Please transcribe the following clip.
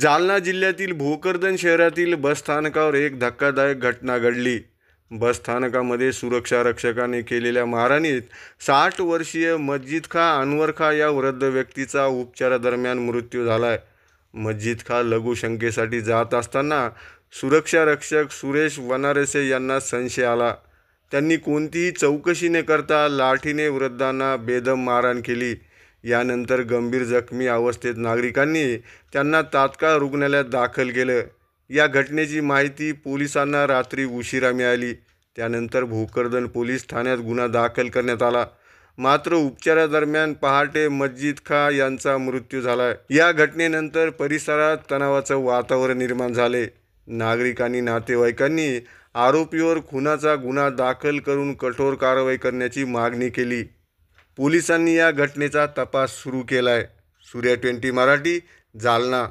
जालना जिल्ह्यातील भोकरदन शहरातील बसस्थानकावर एक धक्कादायक घटना घडली. बसस्थानकामध्ये सुरक्षा रक्षकाने केलेल्या मारहाणीत 60 वर्षीय मस्जिद खा अनवर खा या वृद्ध व्यक्तीचा उपचारादरम्यान मृत्यू झालाय. मस्जिद खा लघुशंकेसाठी जात असताना सुरक्षा रक्षक सुरेश वनारसे यांना संशय आला. त्यांनी कोणतीही चौकशी न करता लाठीने वृद्धांना बेदम मारहाण केली. यानंतर गंभीर जखमी अवस्थेत नागरिकांनी त्यांना तात्काळ रुग्णालयात दाखल केलं. या घटनेची माहिती पोलिसांना रात्री उशिरा मिळाली. त्यानंतर भोकरदन पोलीस ठाण्यात गुन्हा दाखल करण्यात आला. मात्र उपचारादरम्यान पहाटे मस्जिद खा यांचा मृत्यू झाला. या घटनेनंतर परिसरात तणावाचं वातावरण निर्माण झाले. नागरिक आणि नातेवाईकांनी आरोपीवर खुनाचा गुन्हा दाखल करून कठोर कारवाई करण्याची मागणी केली. पोलिसांनी या घटनेचा तपास सुरू केलाय. सूर्या 20 मराठी, जालना.